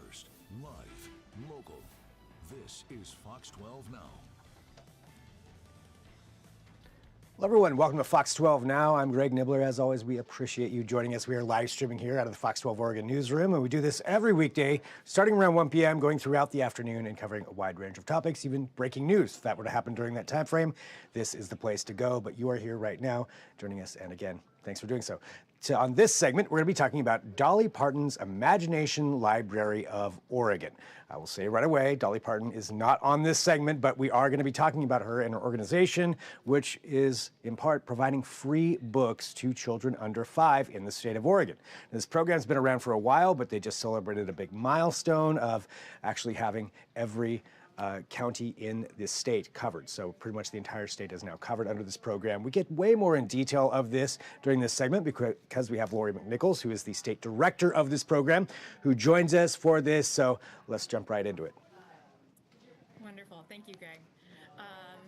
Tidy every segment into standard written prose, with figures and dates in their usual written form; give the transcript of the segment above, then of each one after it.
first, live, local. This is Fox 12 Now. Hello, everyone. Welcome to Fox 12 Now. I'm Greg Nibbler. As always, we appreciate you joining us. We are live streaming here out of the Fox 12 Oregon newsroom, and we do this every weekday, starting around 1 p.m., going throughout the afternoon and covering a wide range of topics, even breaking news. If that were to happen during that time frame, this is the place to go. But you are here right now joining us, and again, thanks for doing so. On this segment, we're going to be talking about Dolly Parton's Imagination Library of Oregon. I will say right away, Dolly Parton is not on this segment, but we are going to be talking about her and her organization, which is in part providing free books to children under 5 in the state of Oregon. This program's been around for a while, but they just celebrated a big milestone of actually having every county in this state covered. So pretty much the entire state is now covered under this program. We get way more in detail of this during this segment because we have Laurie McNichols, who is the state director of this program, who joins us for this. So let's jump right into it. Wonderful. Thank you, Greg.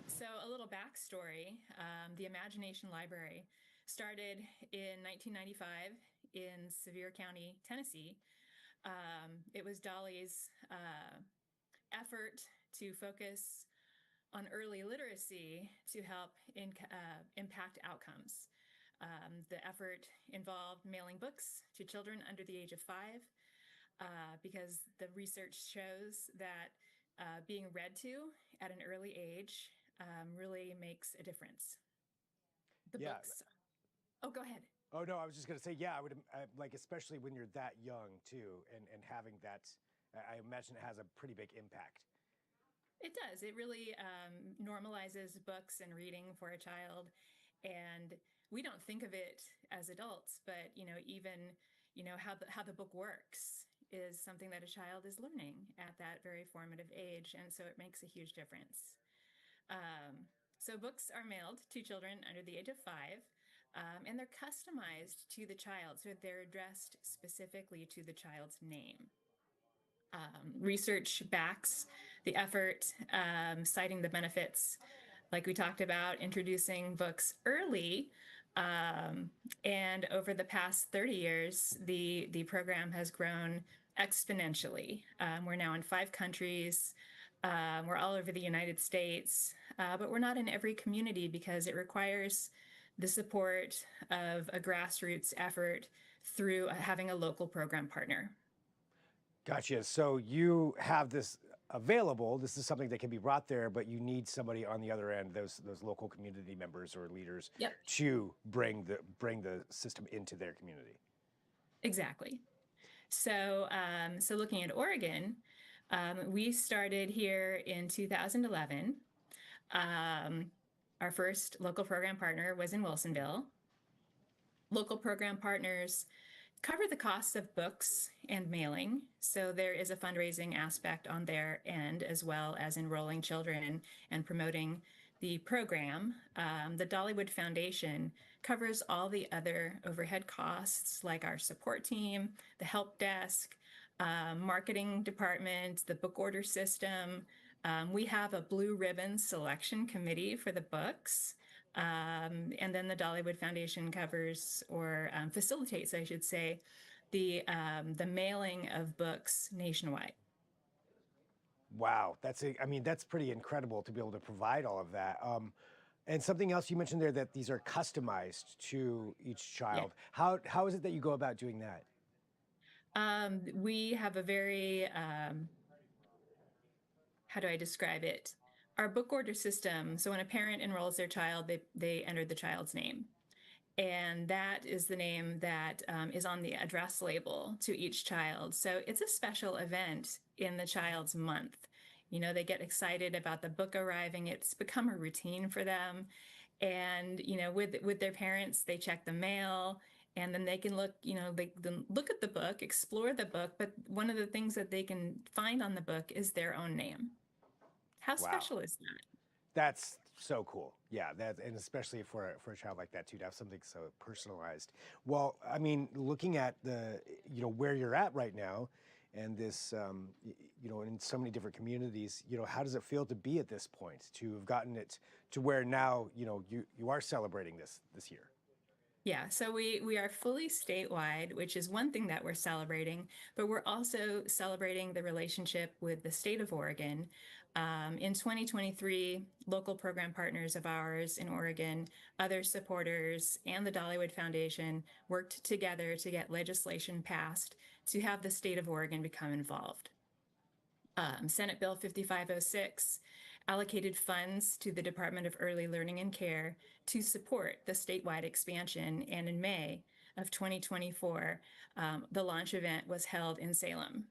So a little backstory. The Imagination Library started in 1995 in Sevier County, Tennessee. It was Dolly's effort to focus on early literacy to help impact outcomes. The effort involved mailing books to children under the age of 5 because the research shows that being read to at an early age really makes a difference. The books. Oh, go ahead. Oh, no, I was just going to say, yeah, I would like, especially when you're that young, too, and having that, I imagine it has a pretty big impact. It does. It really normalizes books and reading for a child. And we don't think of it as adults, but, even, how the book works is something that a child is learning at that very formative age. And so it makes a huge difference. So books are mailed to children under the age of 5, and they're customized to the child. So they're addressed specifically to the child's name. Research backs the effort, citing the benefits, like we talked about, introducing books early. And over the past 30 years, the program has grown exponentially. We're now in 5 countries. We're all over the United States, but we're not in every community because it requires the support of a grassroots effort through having a local program partner. Gotcha. So you have this available. This is something that can be brought there, but you need somebody on the other end, those local community members or leaders, Yep. to bring the system into their community. Exactly. So, so looking at Oregon, we started here in 2011. Our first local program partner was in Wilsonville. Local program partners cover the costs of books and mailing. So there is a fundraising aspect on their end, as well as enrolling children and promoting the program. The Dollywood Foundation covers all the other overhead costs, like our support team, the help desk, marketing department, the book order system. We have a blue ribbon selection committee for the books. And then the Dollywood Foundation covers or facilitates, I should say, the mailing of books nationwide. Wow, that's pretty incredible to be able to provide all of that. And something else you mentioned there, that these are customized to each child. Yeah. How is it that you go about doing that? We have a very, how do I describe it? Our book order system. So when a parent enrolls their child, they enter the child's name. And that is the name that is on the address label to each child. So it's a special event in the child's month. They get excited about the book arriving. It's become a routine for them. And, with their parents, they check the mail, and then they can look, they can look at the book, explore the book. But one of the things that they can find on the book is their own name. How special is that? That's so cool. Yeah, and especially for a child like that too, to have something so personalized. Well, I mean, looking at the where you're at right now, and this in so many different communities, how does it feel to be at this point, to have gotten it to where now you are celebrating this year? Yeah, so we are fully statewide, which is one thing that we're celebrating, but we're also celebrating the relationship with the state of Oregon. In 2023, local program partners of ours in Oregon, other supporters, and the Dollywood Foundation worked together to get legislation passed to have the state of Oregon become involved. Senate Bill 5506 allocated funds to the Department of Early Learning and Care to support the statewide expansion. And in May of 2024, the launch event was held in Salem.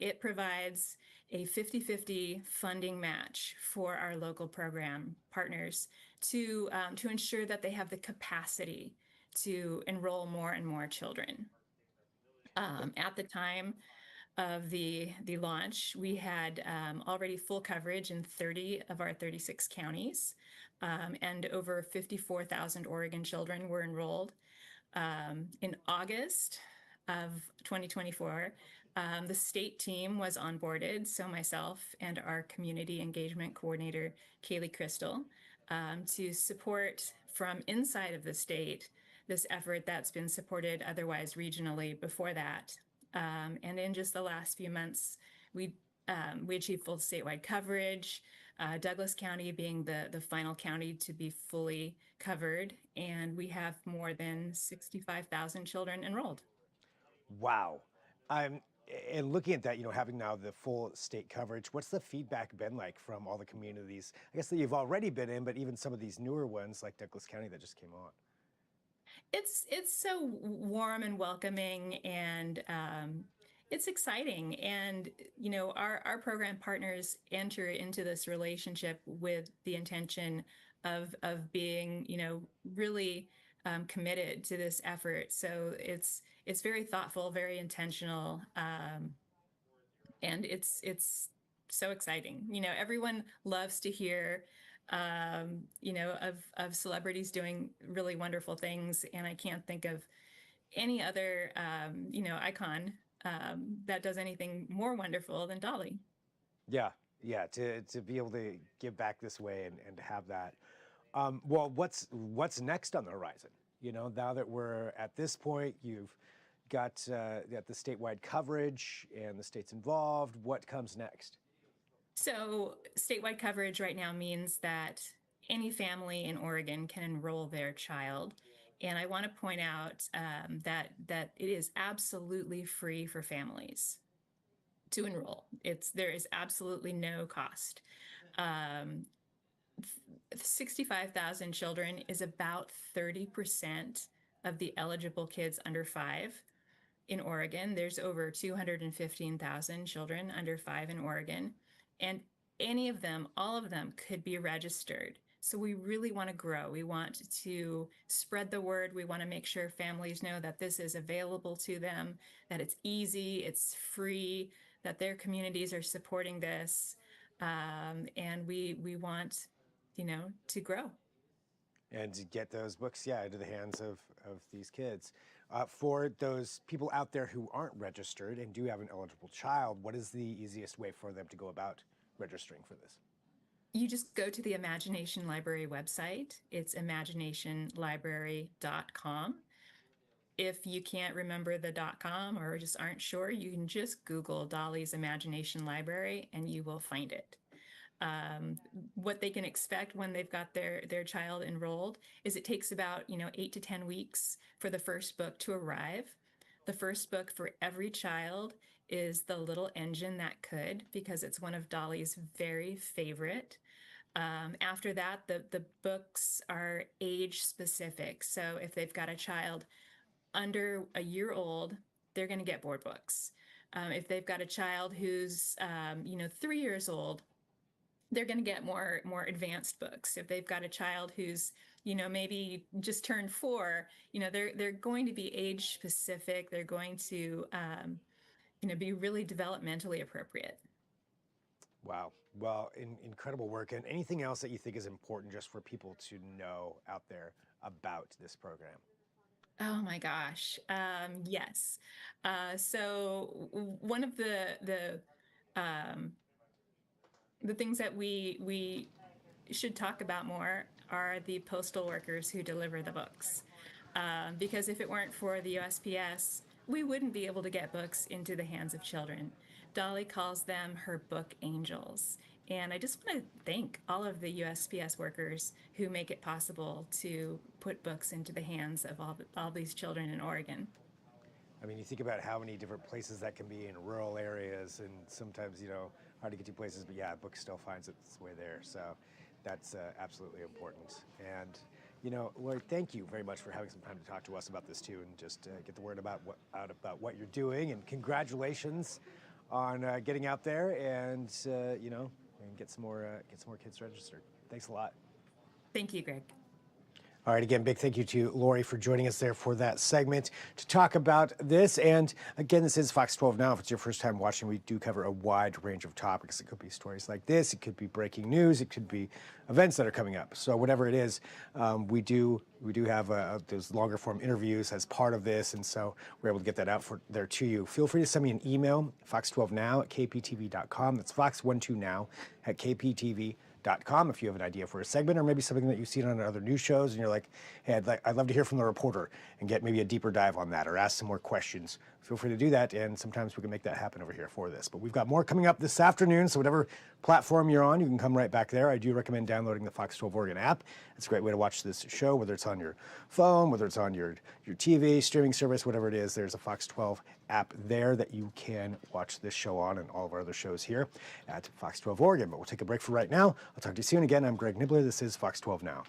It provides a 50-50 funding match for our local program partners to ensure that they have the capacity to enroll more and more children. At the time of the launch, we had already full coverage in 30 of our 36 counties, and over 54,000 Oregon children were enrolled. In August of 2024, the state team was onboarded, so myself and our community engagement coordinator, Kaylee Crystal, to support from inside of the state this effort that's been supported otherwise regionally before that. And in just the last few months, we achieved full statewide coverage, Douglas County being the final county to be fully covered, and we have more than 65,000 children enrolled. Wow. Um, and looking at that, having now the full state coverage, what's the feedback been like from all the communities, I guess that you've already been in, but even some of these newer ones like Douglas County that just came on? It's so warm and welcoming, and it's exciting. And our program partners enter into this relationship with the intention of being really committed to this effort. So it's very thoughtful, very intentional, and it's so exciting. Everyone loves to hear of celebrities doing really wonderful things. And I can't think of any other, icon that does anything more wonderful than Dolly. Yeah, yeah, to be able to give back this way and have that. Well, what's next on the horizon? Now that we're at this point, you've got the statewide coverage and the state's involved. What comes next? So statewide coverage right now means that any family in Oregon can enroll their child. And I want to point out that it is absolutely free for families to enroll. There is absolutely no cost. 65,000 children is about 30% of the eligible kids under 5 in Oregon. There's over 215,000 children under 5 in Oregon, and all of them could be registered. So we really want to grow. We want to spread the word. We want to make sure families know that this is available to them, that it's easy, it's free, that their communities are supporting this. And we want, to grow. And to get those books, yeah, into the hands of these kids. For those people out there who aren't registered and do have an eligible child, what is the easiest way for them to go about registering for this? You just go to the Imagination Library website. It's imaginationlibrary.com. If you can't remember the .com or just aren't sure, you can just Google Dolly's Imagination Library and you will find it. What they can expect when they've got their child enrolled is it takes about 8 to 10 weeks for the first book to arrive. The first book for every child is The Little Engine That Could, because it's one of Dolly's very favorite. After that, the books are age specific. So if they've got a child under a year old, they're going to get board books. If they've got a child who's 3 years old, they're going to get more advanced books. If they've got a child who's maybe just turned 4, they're going to be age specific. They're going to be really developmentally appropriate. Wow. Well, incredible work. And anything else that you think is important just for people to know out there about this program? Oh my gosh. Yes. So one of the things that we should talk about more are the postal workers who deliver the books. because if it weren't for the USPS, we wouldn't be able to get books into the hands of children. Dolly calls them her book angels. And I just want to thank all of the USPS workers who make it possible to put books into the hands of all these children in Oregon. I mean, you think about how many different places that can be in rural areas, and sometimes, hard to get to places, but yeah, a book still finds its way there. So that's absolutely important. And, Laurie, thank you very much for having some time to talk to us about this too, and just get the word out about what you're doing. And congratulations on getting out there and, and get some more kids registered. Thanks a lot. Thank you, Greg. All right, again, big thank you to Laurie for joining us there for that segment to talk about this. And again, this is Fox 12 Now. If it's your first time watching, we do cover a wide range of topics. It could be stories like this, it could be breaking news, it could be events that are coming up. So whatever it is, we do have those longer form interviews as part of this, and so we're able to get that out there to you. Feel free to send me an email, fox12now@kptv.com. That's fox12now@kptv.com if you have an idea for a segment or maybe something that you've seen on other news shows and you're like, hey, I'd love to hear from the reporter and get maybe a deeper dive on that or ask some more questions. Feel free to do that, and sometimes we can make that happen over here for this. But we've got more coming up this afternoon, so whatever platform you're on, you can come right back there. I do recommend downloading the Fox 12 Oregon app. It's a great way to watch this show, whether it's on your phone, whether it's on your TV, streaming service, whatever it is. There's a Fox 12 app there that you can watch this show on and all of our other shows here at Fox 12 Oregon. But we'll take a break for right now. I'll talk to you soon. Again, I'm Greg Nibbler. This is Fox 12 Now.